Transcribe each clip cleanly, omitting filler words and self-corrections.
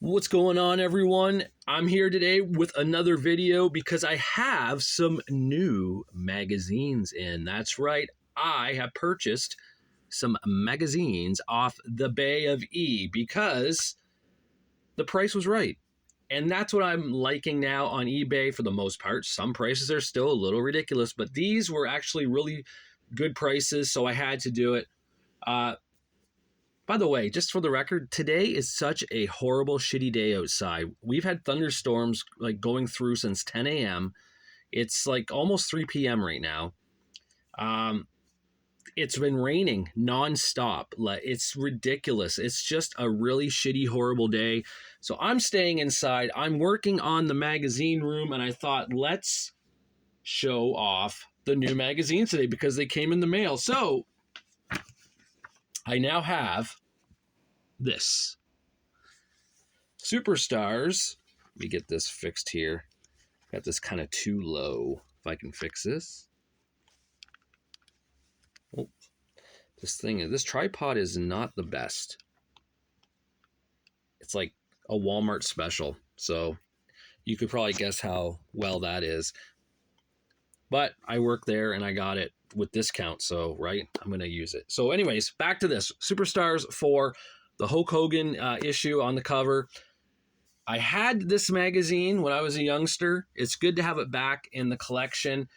What's going on, everyone? I'm here today with another video because I have some new magazines in. That's right, I have purchased some magazines off the Bay of E because the price was right. And that's what I'm liking now on eBay for the most part. Some prices are still a little ridiculous, but these were actually really good prices, so I had to do it. By the way, just for the record, today is such a horrible, shitty day outside. We've had thunderstorms like going through since 10 a.m. It's like almost 3 p.m. right now. It's been raining nonstop. It's ridiculous. It's just a really shitty, horrible day. So I'm staying inside. I'm working on the magazine room, and I thought, let's show off the new magazines today because they came in the mail. So I now have this Superstars. Let me get this fixed here. Got this kind of too low. If I can fix this. Oh, this tripod is not the best. It's like a Walmart special, so you could probably guess how well that is. But I work there and I got it with discount, so right, I'm gonna use it. So anyways, back to this Superstars 4, the Hulk Hogan issue on the cover. I had this magazine when I was a youngster. It's good to have it back in the collection.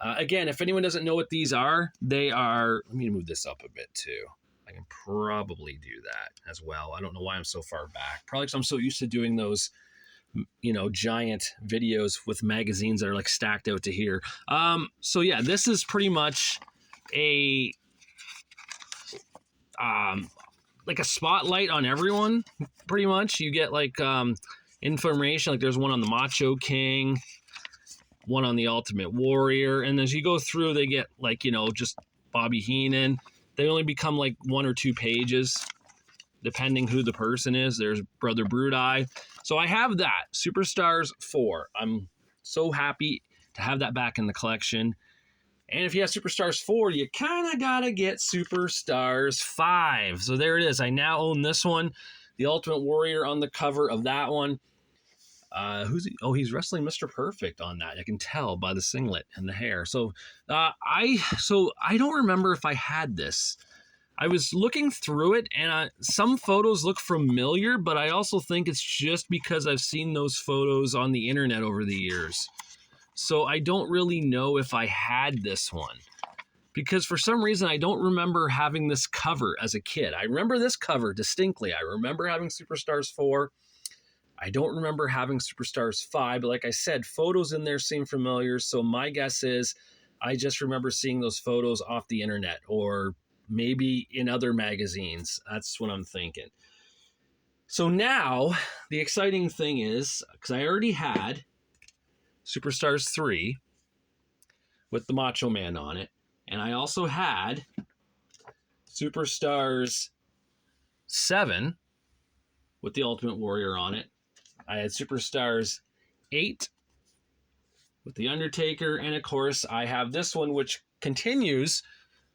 Again, if anyone doesn't know what these are, they are, let me move this up a bit too. I can probably do that as well. I don't know why I'm so far back. Probably because I'm so used to doing those, giant videos with magazines that are like stacked out to here. So yeah, this is pretty much a like a spotlight on everyone. Pretty much, you get like information. Like there's one on the Macho King, one on the Ultimate Warrior, and as you go through, they get like just Bobby Heenan. They only become like 1 or 2 pages, depending who the person is. There's Brother Brudeye. So I have that, Superstars 4. I'm so happy to have that back in the collection. And if you have Superstars 4, you kind of got to get Superstars 5. So there it is. I now own this one, the Ultimate Warrior on the cover of that one. Who's he? Oh, he's wrestling Mr. Perfect on that. I can tell by the singlet and the hair. So I don't remember if I had this. I was looking through it, and some photos look familiar, but I also think it's just because I've seen those photos on the internet over the years. So I don't really know if I had this one, because for some reason I don't remember having this cover as a kid. I remember this cover distinctly. I remember having Superstars 4. I don't remember having Superstars 5, but like I said, photos in there seem familiar. So my guess is I just remember seeing those photos off the internet or maybe in other magazines. That's what I'm thinking. So now the exciting thing is, because I already had Superstars 3 with the Macho Man on it, and I also had Superstars 7 with the Ultimate Warrior on it. I had Superstars 8 with the Undertaker, and of course I have this one, which continues.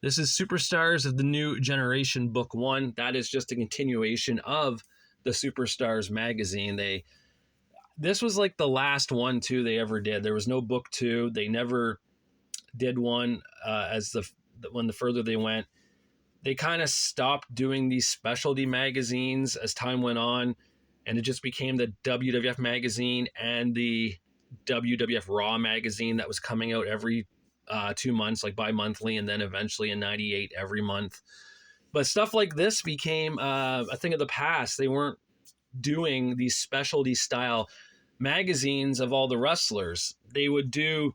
This is Superstars of the New Generation Book 1. That is just a continuation of the Superstars magazine. This was like the last one too they ever did. There was no book 2. They never did one when the further they went. They kind of stopped doing these specialty magazines as time went on, and it just became the WWF magazine and the WWF Raw magazine that was coming out every 2 months, like bi-monthly, and then eventually in 98 every month. But stuff like this became a thing of the past. They weren't doing these specialty style magazines of all the wrestlers. They would do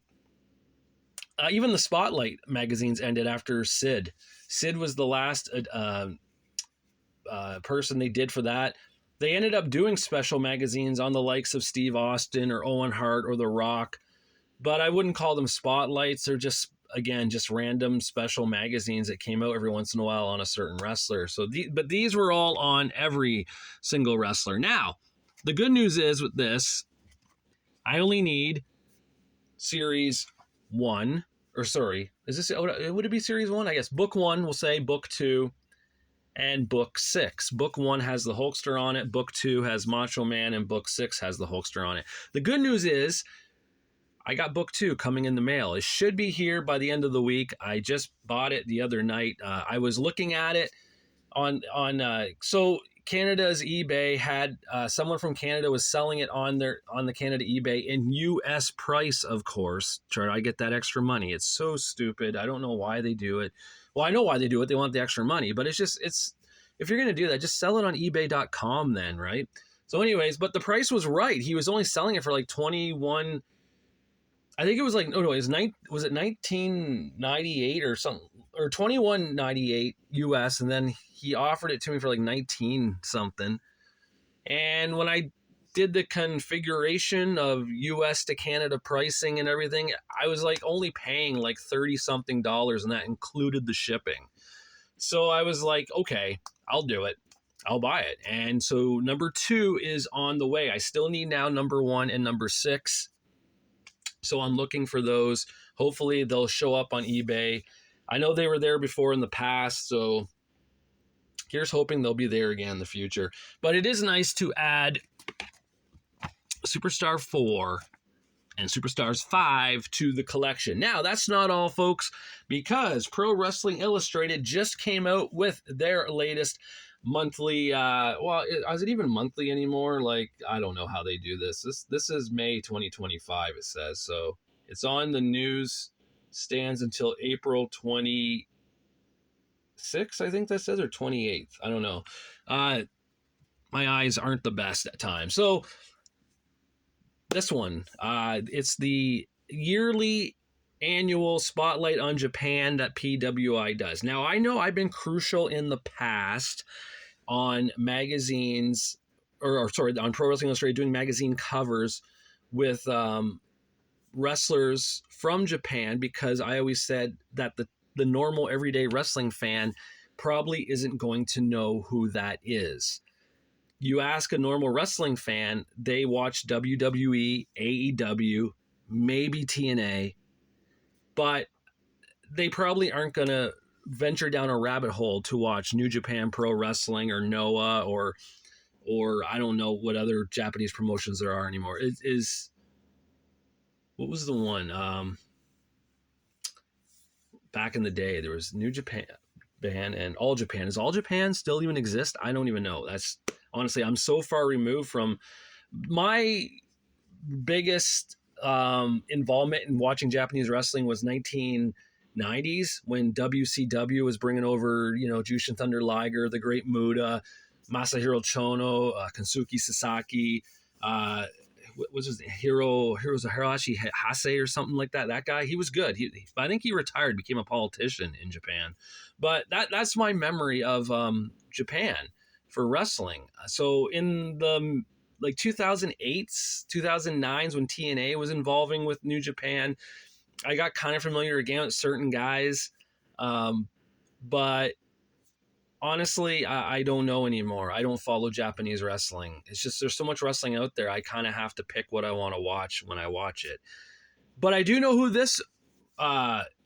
even the Spotlight magazines ended after Sid. Sid was the last person they did for that. They ended up doing special magazines on the likes of Steve Austin or Owen Hart or The Rock, but I wouldn't call them spotlights. They're just random special magazines that came out every once in a while on a certain wrestler. But these were all on every single wrestler. Now, the good news is with this, I only need Series 1, or sorry, would it be Series 1? I guess Book 1, we'll say, Book 2, and book 6. Book 1 has the Hulkster on it, book 2 has Macho Man, and book 6 has the Hulkster on it. The good news is I got book 2 coming in the mail. It should be here by the end of the week. I just bought it the other night. I was looking at it on so Canada's eBay had someone from Canada was selling it on the Canada eBay in US price, of course. Try to get that extra money. It's so stupid. I don't know why they do it. Well, I know why they do it. They want the extra money, but it's if you're going to do that, just sell it on ebay.com then, right? So anyways, but the price was right. He was only selling it for like 21, I think it was like, was it 1998 or something, or 21.98 US, and then he offered it to me for like 19 something. And when I did the configuration of US to Canada pricing and everything, I was like only paying like 30 something dollars, and that included the shipping. So I was like, okay, I'll do it. I'll buy it. And so number 2 is on the way. I still need now number 1 and number 6. So I'm looking for those. Hopefully they'll show up on eBay. I know they were there before in the past, so here's hoping they'll be there again in the future. But it is nice to add Superstar 4 and Superstars 5 to the collection. Now, that's not all, folks, because Pro Wrestling Illustrated just came out with their latest monthly, is it even monthly anymore? Like, I don't know how they do this. This is May 2025, it says. So it's on the news stands until April 26th, I think that says, or 28th. I don't know. My eyes aren't the best at times. So this one, it's the yearly annual spotlight on Japan that PWI does. Now, I know I've been crucial in the past on magazines, on Pro Wrestling Illustrated, doing magazine covers with wrestlers from Japan, because I always said that the normal everyday wrestling fan probably isn't going to know who that is. You ask a normal wrestling fan, they watch WWE, AEW, maybe TNA, but they probably aren't going to venture down a rabbit hole to watch New Japan Pro Wrestling or Noah or I don't know what other Japanese promotions there are anymore. What was the one? Back in the day, there was New Japan and All Japan. Does All Japan still even exist? I don't even know. Honestly, I'm so far removed from my biggest involvement in watching Japanese wrestling was 1990s when WCW was bringing over, Jushin Thunder Liger, the Great Muta, Masahiro Chono, Kensuke Sasaki, what was his Hiroshi Hase or something like that. That guy, he was good. I think he retired, became a politician in Japan. But that's my memory of Japan for wrestling. So in the 2008s, 2009s, when TNA was involving with New Japan, I got kind of familiar again with certain guys. But honestly, I don't know anymore. I don't follow Japanese wrestling. It's just there's so much wrestling out there. I kind of have to pick what I want to watch when I watch it. But I do know who this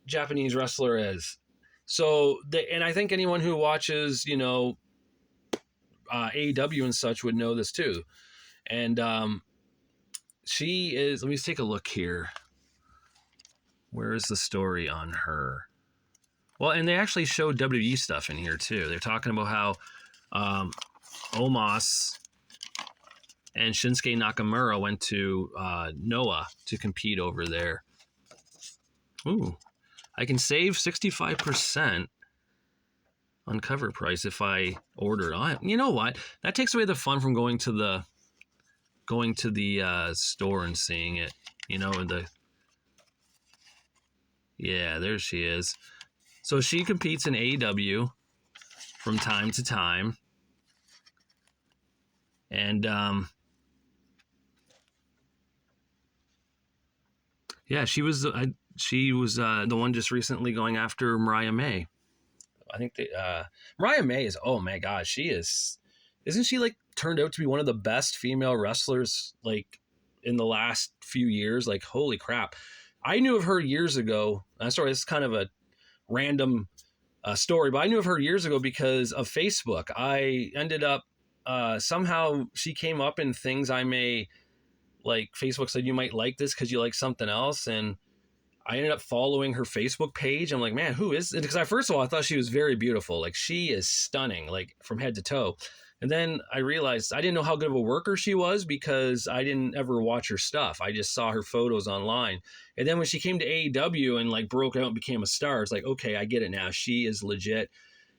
Japanese wrestler is. So, and I think anyone who watches, AEW and such would know this too. And she is, let me just take a look here. Where is the story on her? Well, and they actually showed WWE stuff in here too. They're talking about how Omos and Shinsuke Nakamura went to Noah to compete over there. Ooh, I can save 65% on cover price if I order it. You know what? That takes away the fun from going to the store and seeing it. Yeah, there she is. So she competes in AEW from time to time. And yeah, she was the one just recently going after Mariah May. I think Mariah May is, oh my God, isn't she like turned out to be one of the best female wrestlers like in the last few years? Like, holy crap. I knew of her years ago. Sorry, it's kind of a random story, but I knew of her years ago because of Facebook. I ended up somehow she came up in things I may like. Facebook said you might like this because you like something else, and I ended up following her Facebook page. I'm like, man, who is it? Because first of all, I thought she was very beautiful. Like, she is stunning, like from head to toe. And then I realized I didn't know how good of a worker she was because I didn't ever watch her stuff. I just saw her photos online. And then when she came to AEW and like broke out and became a star, it's like, okay, I get it now. She is legit.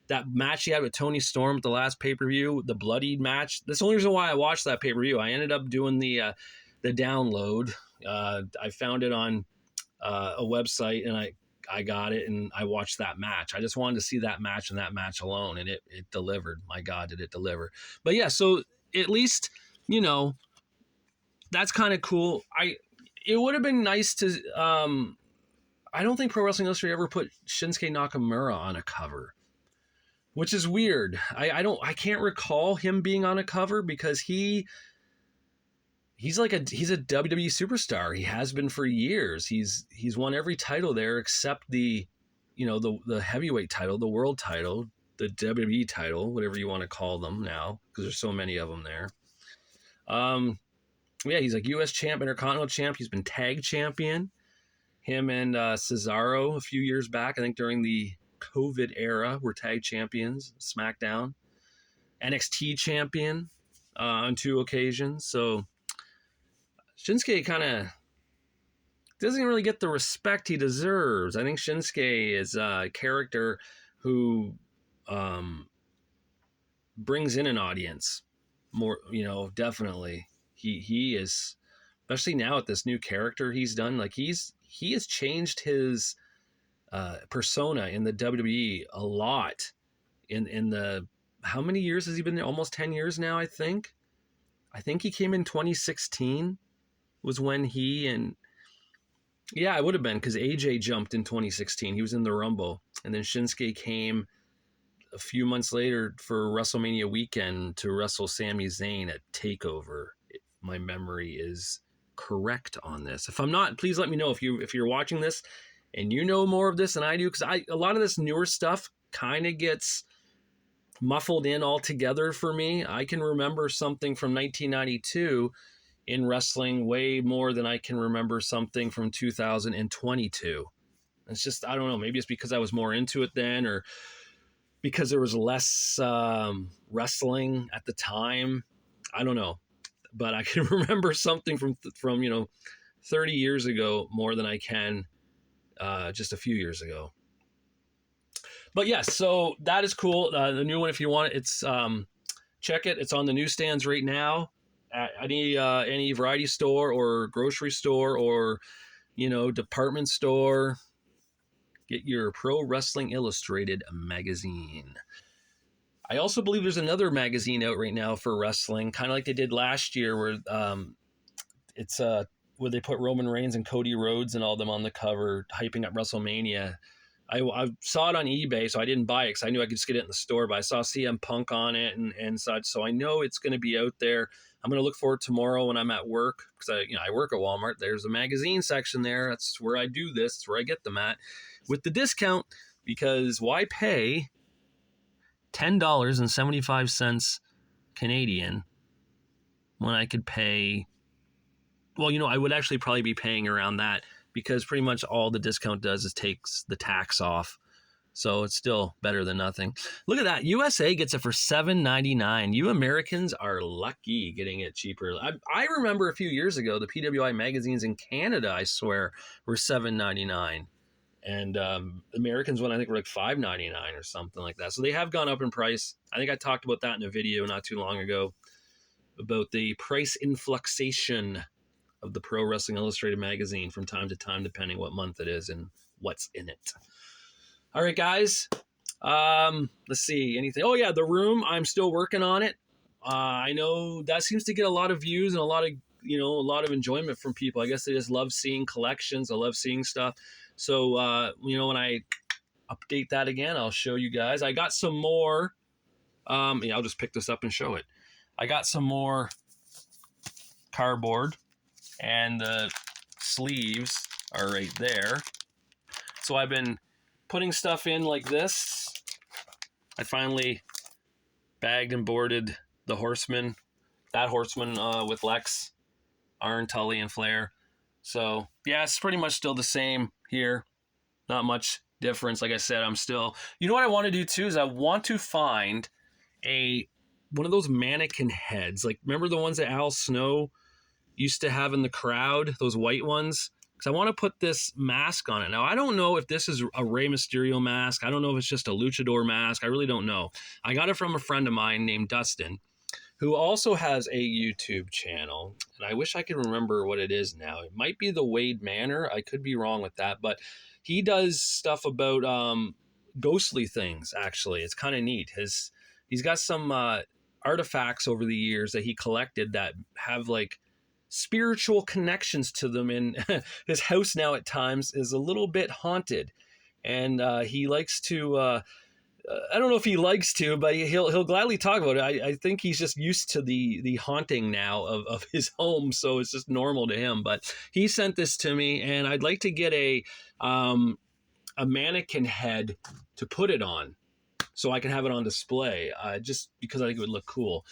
That match she had with Tony Storm at the last pay-per-view, the bloodied match, that's the only reason why I watched that pay-per-view. I ended up doing the download. I found it on a website, and I got it, and I watched that match. I just wanted to see that match and that match alone, and it delivered. My God, did it deliver. But yeah, so at least, you know, that's kind of cool. It would have been nice to I don't think Pro Wrestling Illustrated ever put Shinsuke Nakamura on a cover, which is weird. I can't recall him being on a cover because he's a WWE superstar. He has been for years. He's won every title there except the heavyweight title, the world title, the WWE title, whatever you want to call them now, because there's so many of them there. Yeah, he's like U.S. champ, Intercontinental champ. He's been tag champion. Him and Cesaro a few years back, I think during the COVID era, were tag champions. SmackDown, NXT champion on 2 occasions. So Shinsuke kind of doesn't really get the respect he deserves. I think Shinsuke is a character who brings in an audience more, definitely. He is, especially now with this new character he's done, like he has changed his persona in the WWE a lot in the, how many years has he been there? Almost 10 years now, I think. I think he came in 2016 was when it would have been, because AJ jumped in 2016. He was in the Rumble, and then Shinsuke came a few months later for WrestleMania weekend to wrestle Sami Zayn at TakeOver. My memory is correct on this. If I'm not, please let me know if you're watching this and you know more of this than I do, because a lot of this newer stuff kind of gets muffled in altogether for me. I can remember something from 1992 in wrestling way more than I can remember something from 2022. It's just, I don't know, maybe it's because I was more into it then, or because there was less wrestling at the time. I don't know, but I can remember something from 30 years ago more than I can just a few years ago. But yes, so that is cool. The new one, if you want it, it's check it. It's on the newsstands right now at any variety store or grocery store or department store. Get your Pro Wrestling Illustrated magazine. I also believe there's another magazine out right now for wrestling, kind of like they did last year, where it's where they put Roman Reigns and Cody Rhodes and all them on the cover, hyping up WrestleMania. I saw it on eBay, so I didn't buy it because I knew I could just get it in the store, but I saw CM Punk on it and such, so I know it's going to be out there. I'm going to look for it tomorrow when I'm at work, because I work at Walmart. There's a magazine section there. That's where I do this. That's where I get them at with the discount, because why pay $10.75 Canadian when I could pay, I would actually probably be paying around that, because pretty much all the discount does is takes the tax off. So it's still better than nothing. Look at that. USA gets it for $7.99. You Americans are lucky getting it cheaper. I remember a few years ago, the PWI magazines in Canada, I swear, were $7.99. And Americans one, I think, were like $5.99 or something like that. So they have gone up in price. I think I talked about that in a video not too long ago about the price influxation of the Pro Wrestling Illustrated magazine from time to time, depending what month it is and what's in it. All right, guys. Let's see. Anything? Oh, yeah, The Room. I'm still working on it. I know that seems to get a lot of views and a lot of enjoyment from people. I guess they just love seeing collections. I love seeing stuff. So, when I update that again, I'll show you guys. I got some more. I'll just pick this up and show it. I got some more cardboard, and the sleeves are right there. So I've been putting stuff in like this I finally bagged and boarded the Horseman, that Horseman with Lex, Iron, Tully, and Flair. So yeah, it's pretty much still the same here. Not much difference. Like I said, I'm still. You know what I want to do too is I want to find one of those mannequin heads. Like remember the ones that Al Snow used to have in the crowd, those white ones? Because I want to put this mask on it. Now, I don't know if this is a Rey Mysterio mask. I don't know if it's just a luchador mask. I really don't know. I got it from a friend of mine named Dustin, who also has a YouTube channel. And I wish I could remember what it is now. It might be the Wade Manor. I could be wrong with that. But he does stuff about ghostly things, actually. It's kind of neat. He's got some artifacts over the years that he collected that have like spiritual connections to them, and his house now at times is a little bit haunted, and he likes to I don't know if he likes to, but he'll gladly talk about it. I think he's just used to the haunting now of his home, so it's just normal to him. But he sent this to me, and I'd like to get a mannequin head to put it on so I can have it on display, just because I think it would look cool.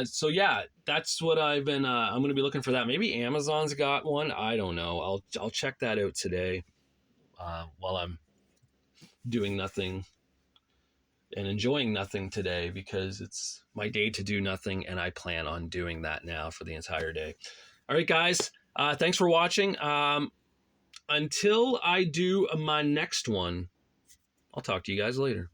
So yeah, that's what I've been. I'm going to be looking for that. Maybe Amazon's got one. I don't know. I'll check that out today while I'm doing nothing and enjoying nothing today, because it's my day to do nothing, and I plan on doing that now for the entire day. All right, guys. Thanks for watching. Until I do my next one, I'll talk to you guys later.